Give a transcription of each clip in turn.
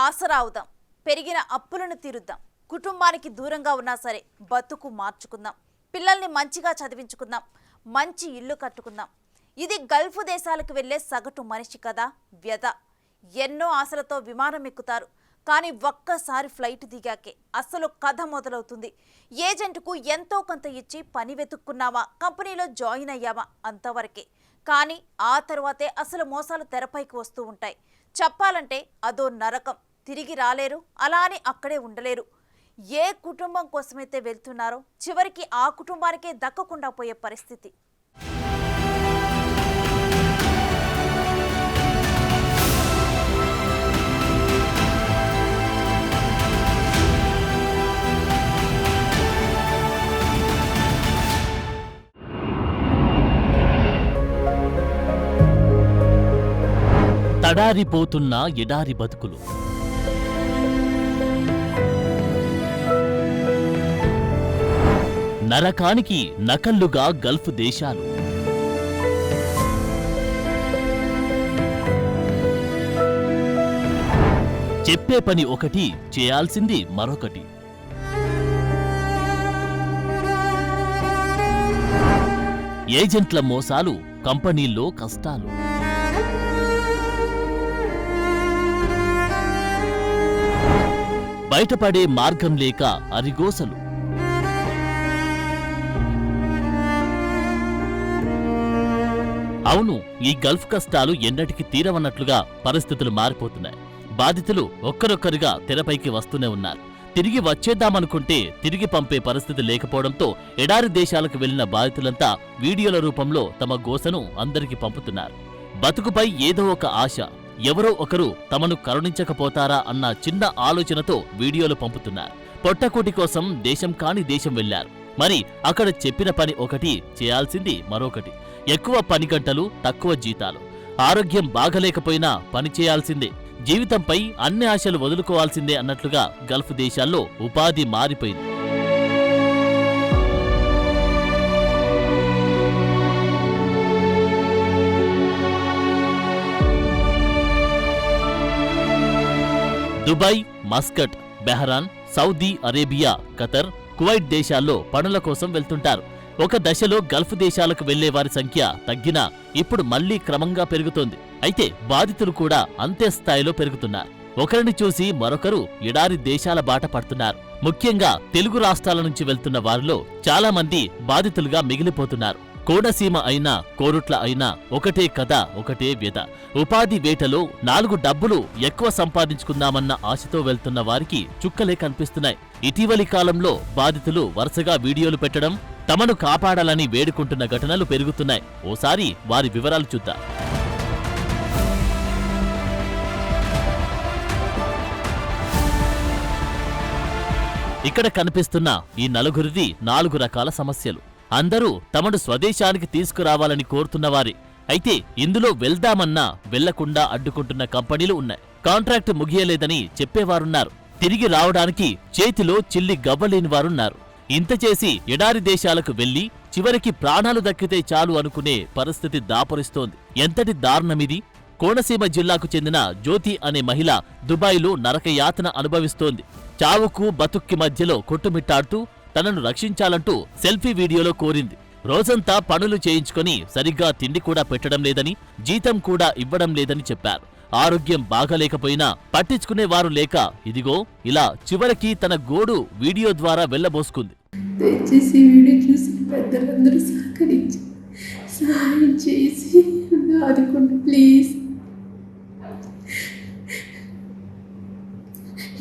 ఆసరా అవుదాం, పెరిగిన అప్పులను తీరుద్దాం, కుటుంబానికి దూరంగా ఉన్నా సరే బతుకు మార్చుకుందాం, పిల్లల్ని మంచిగా చదివించుకుందాం, మంచి ఇల్లు కట్టుకుందాం. ఇది గల్ఫ్ దేశాలకు వెళ్లే సగటు మనిషి కదా వ్యధ. ఎన్నో ఆశలతో విమానం ఎక్కుతారు, కానీ ఒక్కసారి ఫ్లైట్ దిగాకే అసలు కథ మొదలవుతుంది. ఏజెంట్కు ఎంతో కొంత ఇచ్చి పని వెతుక్కున్నావా, కంపెనీలో జాయిన్ అయ్యావా అంతవరకే. కానీ ఆ తర్వాతే అసలు మోసాలు తెరపైకి వస్తూ ఉంటాయి. చెప్పాలంటే అదో నరకం. తిరిగి రాలేరు, అలా అని అక్కడే ఉండలేరు. ఏ కుటుంబం కోసమైతే వెళ్తున్నారో చివరికి ఆ కుటుంబానికే దక్కకుండా పోయే పరిస్థితి. తడారిపోతున్న ఎడారి బతుకులు, నరకానికి నకల్లుగా గల్ఫ్ దేశాలు. చెప్పే పని ఒకటి, చేయాల్సింది మరొకటి. ఏజెంట్ల మోసాలు, కంపెనీల్లో కష్టాలు. బయటపడే మార్గం లేక అరిగోసలు. అవును, ఈ గల్ఫ్ కష్టాలు ఎన్నటికి తీరవన్నట్లుగా పరిస్థితులు మారిపోతున్నాయి. బాధితులు ఒక్కరొక్కరిగా తెరపైకి వస్తూనే ఉన్నారు. తిరిగి వచ్చేద్దామనుకుంటే తిరిగి పంపే పరిస్థితి లేకపోవడంతో ఎడారి దేశాలకు వెళ్లిన బాధితులంతా వీడియోల రూపంలో తమ గోసను అందరికీ పంపుతున్నారు. బతుకుపై ఏదో ఒక ఆశ, ఎవరో ఒకరు తమను కరుణించకపోతారా అన్న చిన్న ఆలోచనతో వీడియోలు పంపుతున్నారు. పొట్టకూటి కోసం దేశం కాని దేశం వెళ్లారు. మరి అక్కడ చెప్పిన పని ఒకటి, చేయాల్సింది మరొకటి. ఎక్కువ పని గంటలు, తక్కువ జీతాలు. ఆరోగ్యం బాగలేకపోయినా పని చేయాల్సిందే. జీవితంపై అన్ని ఆశలు వదులుకోవాల్సిందే అన్నట్లుగా గల్ఫ్ దేశాల్లో ఉపాధి మారిపోయింది. Dubai, Muscat, బెహ్రాన్, Saudi Arabia, Qatar, Kuwait దేశాల్లో పనుల కోసం వెళ్తుంటారు. ఒక దశలో గల్ఫ్ దేశాలకు వెళ్లే వారి సంఖ్య తగ్గినా ఇప్పుడు మళ్లీ క్రమంగా పెరుగుతోంది. అయితే బాధితులు కూడా అంతే స్థాయిలో పెరుగుతున్నారు. ఒకరిని చూసి మరొకరు ఎడారి దేశాల బాట పడుతున్నారు. ముఖ్యంగా తెలుగు రాష్ట్రాల నుంచి వెళ్తున్న వారిలో చాలా మంది బాధితులుగా మిగిలిపోతున్నారు. కోనసీమ అయినా, కోరుట్ల అయినా ఒకటే కథ, ఒకటే వ్యధ. ఉపాధి వేటలో 4 డబ్బులు ఎక్కువ సంపాదించుకుందామన్న ఆశతో వెళ్తున్న వారికి చుక్కలే కనిపిస్తున్నాయి. ఇటీవలి కాలంలో బాధితులు వరుసగా వీడియోలు పెట్టడం, తమను కాపాడాలని వేడుకుంటున్న ఘటనలు పెరుగుతున్నాయి. ఓసారి వారి వివరాలు చూద్దాం. ఇక్కడ కనిపిస్తున్న ఈ నలుగురిది 4 రకాల సమస్యలు. అందరూ తమను స్వదేశానికి తీసుకురావాలని కోరుతున్నవారే. అయితే ఇందులో వెళ్దామన్నా వెళ్లకుండా అడ్డుకుంటున్న కంపెనీలు ఉన్నాయి. కాంట్రాక్టు ముగియలేదని చెప్పేవారున్నారు. తిరిగి రావడానికి చేతిలో చిల్లి గవ్వలేని వారున్నారు. ఇంత చేసి ఎడారి దేశాలకు వెళ్లి చివరికి ప్రాణాలు దక్కితే చాలు అనుకునే పరిస్థితి దాపురిస్తోంది. ఎంతటి దారుణమిది! కోనసీమ జిల్లాకు చెందిన జ్యోతి అనే మహిళ దుబాయ్లో నరకయాతన అనుభవిస్తోంది. చావుకు బతుక్కి మధ్యలో కొట్టుమిట్టాడుతూ తనను రక్షించాలంటూ సెల్ఫీ వీడియోలో కోరింది. రోజంతా పనులు చేయించుకొని సరిగ్గా తిండి కూడా పెట్టడం లేదని, జీతం కూడా ఇవ్వడం లేదని చెప్పారు. ఆరోగ్యం బాగలేకపోయినా పట్టించుకునేవారు లేక ఇదిగో ఇలా చివరికి తన గోడు వీడియో ద్వారా వెళ్లబోసుకుంది. దయచేసి వీడియో చూసి పెద్దలందరూ సహకరించి సహాయం చేసి ఆదుకోండి ప్లీజ్.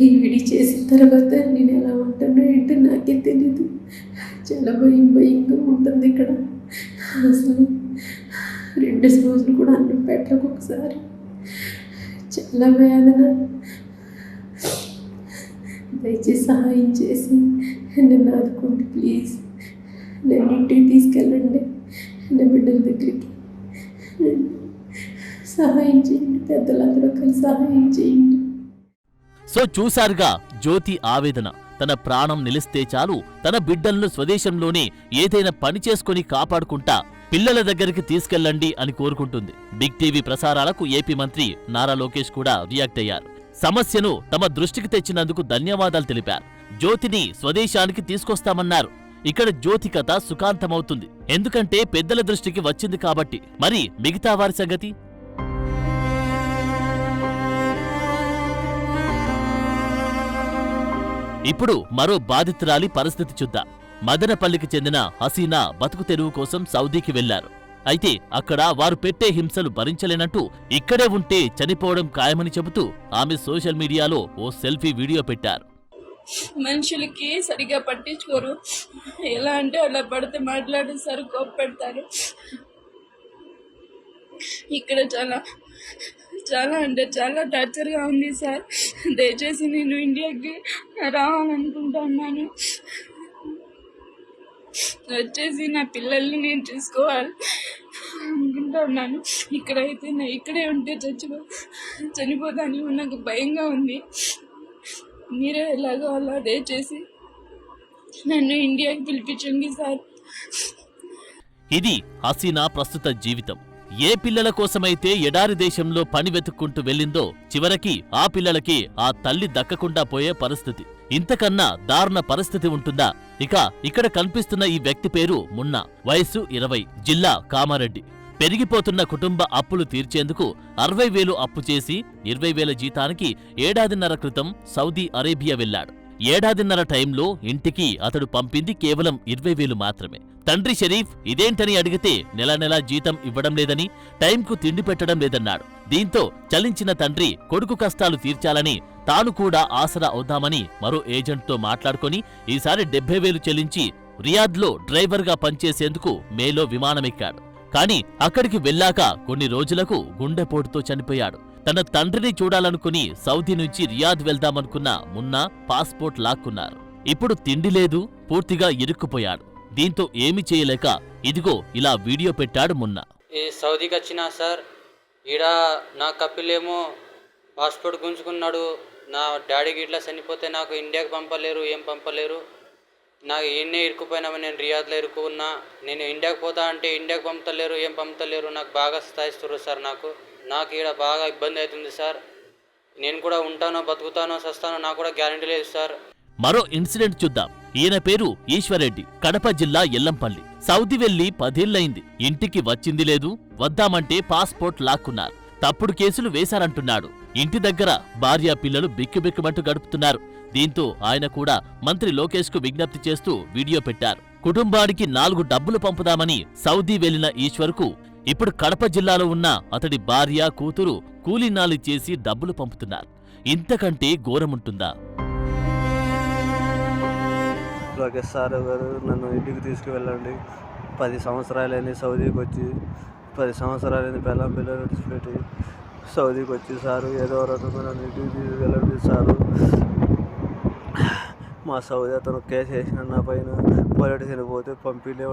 ఈ వీడియో చేసిన తర్వాత నేను ఎలా ఉంటానో ఏంటో నాకే తెలీదు. చాలా భయంగా ఉంటుంది ఇక్కడ. అసలు 2 రోజులు కూడా అన్నం పెట్టకు, ఒకసారి చాలా వేదన. దయచేసి సహాయం చేసి నన్ను ఆదుకోండి ప్లీజ్. నన్ను ఇంటికి తీసుకెళ్ళండి, నా బిడ్డల దగ్గరికి సహాయం చేయండి. పెద్దలందరూ కలిసి సహాయం చేయండి. సో చూశారుగా జ్యోతి ఆవేదన. తన ప్రాణం నిలిస్తే చాలు, తన బిడ్డలను స్వదేశంలోనే ఏదైనా పని చేసుకుని కాపాడుకుంటా పిల్లల దగ్గరికి తీసుకెళ్లండి అని కోరుకుంటుంది. బిగ్ టీవీ ప్రసారాలకు ఏపీ మంత్రి నారా లోకేష్ కూడా రియాక్ట్ అయ్యారు. సమస్యను తమ దృష్టికి తెచ్చినందుకు ధన్యవాదాలు తెలిపారు. జ్యోతిని స్వదేశానికి తీసుకొస్తామన్నారు. ఇక్కడ జ్యోతి కథ సుఖాంతమవుతుంది. ఎందుకంటే పెద్దల దృష్టికి వచ్చింది కాబట్టి. మరి మిగతా వారి సంగతి? ఇప్పుడు మరో బాధితురాలి పరిస్థితి చూద్దాం. మదనపల్లికి చెందిన హసీనా బతుకు తెరువు కోసం సౌదీకి వెళ్లారు. అయితే అక్కడ వారు పెట్టే హింసలు భరించలేనట్టు ఇక్కడే ఉంటే చనిపోవడం ఖాయమని చెబుతూ ఆమె సోషల్ మీడియాలో ఓ సెల్ఫీ వీడియో పెట్టారు. మనుషులకి సరిగా పట్టించుకోరు. ఎలా అంటే అలా పడితే మాట్లాడేస్తారు, కోప్పడతారు. ఇక్కడ చాలా చాలా అంటే చాలా టార్చర్గా ఉంది సార్. దయచేసి నేను ఇండియాకి రావాలనుకుంటున్నాను. వచ్చేసి నా పిల్లల్ని నేను చూసుకోవాలి అనుకుంటున్నాను. ఇక్కడైతే ఇక్కడే ఉంటే చనిపోతాను, నాకు భయంగా ఉంది. మీరే ఎలాగో అలా దయచేసి నన్ను ఇండియాకి పిలిపించండి సార్. ఇది హసీనా ప్రస్తుత జీవితం. ఏ పిల్లల కోసమైతే ఎడారి దేశంలో పని వెతుక్కుంటూ వెళ్ళిందో చివరికి ఆ పిల్లలకి ఆ తల్లి దక్కకుండా పోయే పరిస్థితి. ఇంతకన్నా దారుణ పరిస్థితి ఉంటుందా? ఇక ఇక్కడ కనిపిస్తున్న ఈ వ్యక్తి పేరు మున్నా, వయస్సు 20, జిల్లా కామారెడ్డి. పెరిగిపోతున్న కుటుంబ అప్పులు తీర్చేందుకు 60,000 అప్పు చేసి 20,000 జీతానికి ఏడాదిన్నర క్రితం సౌదీ అరేబియా వెళ్లాడు. ఏడాదిన్నర టైంలో ఇంటికి అతడు పంపింది కేవలం 20,000 మాత్రమే. తండ్రి షరీఫ్ ఇదేంటని అడిగితే నెల నెలా జీతం ఇవ్వడం లేదని, టైంకు తిండి పెట్టడం లేదన్నాడు. దీంతో చలించిన తండ్రి కొడుకు కష్టాలు తీర్చాలని తాను కూడా ఆసరా అవుదామని మరో ఏజెంట్తో మాట్లాడుకొని ఈసారి 70,000 చెల్లించి రియాద్లో డ్రైవర్గా పనిచేసేందుకు మేలో విమానమెక్కాడు. కానీ అక్కడికి వెళ్ళాక కొన్ని రోజులకు గుండెపోటుతో చనిపోయాడు. తన తండ్రిని చూడాలనుకుని సౌదీ నుంచి రియాద్ వెళ్దామనుకున్న మున్నా పాస్పోర్ట్ లాక్కున్నారు. ఇప్పుడు తిండి లేదు, పూర్తిగా ఇరుక్కుపోయాడు. దీంతో ఏమి చేయలేక ఇదిగో ఇలా వీడియో పెట్టాడు మున్నా. ఈ సౌదీకి వచ్చినా సార్, ఈడ నా కపిలేమో పాస్పోర్ట్ గుంజుకున్నాడు. నా డాడీకి ఇట్లా చనిపోతే నాకు ఇండియాకి పంపలేరు, ఏం పంపలేరు. నాకు ఈయన్నే ఇరుక్కుపోయినామని నేను రియాద్లో ఇరుక్కున్నా. నేను ఇండియాకి పోతా అంటే ఇండియాకి పంపుతలేరు, ఏం పంపుతలేరు. నాకు బాగా స్థాయిస్తున్నారు సార్. నాకు ఈడ బాగా ఇబ్బంది అవుతుంది సార్. నేను కూడా ఉంటానో బతుకుతానో సస్తానో నాకు కూడా గ్యారంటీ లేదు సార్. మరో ఇన్సిడెంట్ చూద్దాం. ఈయన పేరు ఈశ్వరెడ్డి, కడప జిల్లా ఎల్లంపల్లి. సౌదీ వెళ్లి 10 ఏళ్లయింది. ఇంటికి వచ్చింది లేదు, వద్దామంటే పాస్పోర్ట్ లాక్కున్నారు. తప్పుడు కేసులు వేశారంటున్నాడు. ఇంటి దగ్గర భార్య పిల్లలు బిక్కుబిక్కుమంటూ గడుపుతున్నారు. దీంతో ఆయన కూడా మంత్రి లోకేష్ కు విజ్ఞప్తి చేస్తూ వీడియో పెట్టారు. కుటుంబానికి 4 డబ్బులు పంపుదామని సౌదీ వెళ్లిన ఈశ్వర్కు ఇప్పుడు కడప జిల్లాలో ఉన్న అతడి భార్య, కూతురు కూలీనాలి చేసి డబ్బులు పంపుతున్నారు. ఇంతకంటే ఘోరముంటుందా? లోకేష్ సార్ గారు నన్ను ఇంటికి తీసుకువెళ్ళండి. 10 సంవత్సరాలైంది సౌదీకి వచ్చి. 10 సంవత్సరాలైంది పిల్లలు విడిచిపెట్టి సౌదీకి వచ్చి. సారు ఏదో రకంగా నన్ను ఇంటికి తీసుకెళ్ళండి సారు. మా సౌదీ అతను కేసు వేసిన నా పైన. పొలిటిషన్ పోతే పంపిలే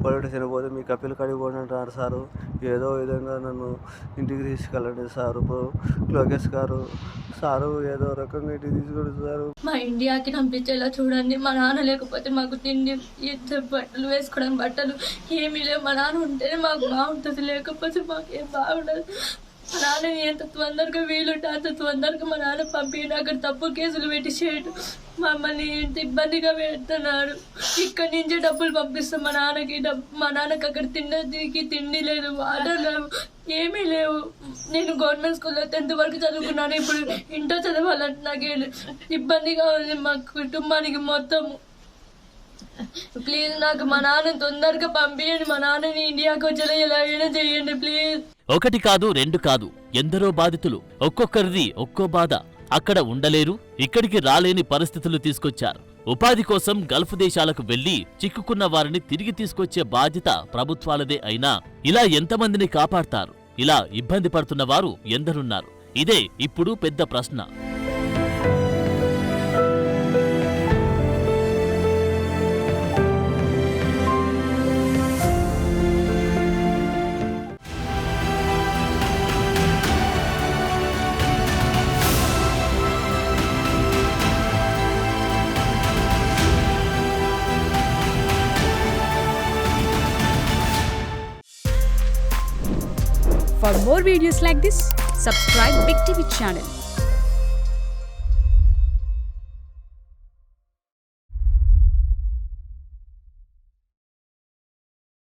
పొలిటిషన్ పోతే మీ కపిల్ కడిగిపోండి అంటారు సారు. ఏదో విధంగా నన్ను ఇంటికి తీసుకెళ్ళండి సారు. లోకేష్ గారు సారు ఏదో రకంగా ఇంటికి తీసుకెళ్ళి సారు. మా ఇండియాకి పంపించేలా చూడండి. మా నాన్న లేకపోతే మాకు తిండి, బట్టలు వేసుకోవడం, బట్టలు ఏమీ లేవు. మా నాన్న ఉంటేనే మాకు బాగుంటుంది, లేకపోతే మాకేం బాగుండదు. మా నాన్నని ఎంత తొందరగా వీలుంటే అంత తొందరగా మా నాన్న పంపిండు. అక్కడ తప్పు కేసులు పెట్టి చేయడు, మమ్మల్ని ఇంత ఇబ్బందిగా పెడుతున్నాడు. ఇక్కడి నుంచే డబ్బులు పంపిస్తాం మా నాన్నకి. మా నాన్నకి అక్కడ తిండి లేదు, వాటర్ లేవు, ఏమీ లేవు. నేను గవర్నమెంట్ స్కూల్లో 10th వరకు చదువుకున్నాను. ఇప్పుడు ఇంటర్ చదవాలంటే నాకు ఇబ్బందిగా ఉంది. మా కుటుంబానికి మొత్తం ప్లీజ్ నాకు మా నాన్న తొందరగా పంపించండి. మా నాన్నని ఇండియాకి వచ్చేలా ఎలాగైనా చేయండి ప్లీజ్. 1 కాదు 2 కాదు, ఎందరో బాధితులు. ఒక్కొక్కరిది ఒక్కో బాధ. అక్కడ ఉండలేరు, ఇక్కడికి రాలేని పరిస్థితులు తీసుకొచ్చారు. ఉపాధి కోసం గల్ఫ్ దేశాలకు వెళ్లి చిక్కుకున్న వారిని తిరిగి తీసుకొచ్చే బాధ్యత ప్రభుత్వాలదే అయినా ఇలా ఎంతమందిని కాపాడతారు? ఇలా ఇబ్బంది పడుతున్న వారు ఎందరున్నారు? ఇదే ఇప్పుడు పెద్ద ప్రశ్న. For more videos like this, subscribe Big TV channel.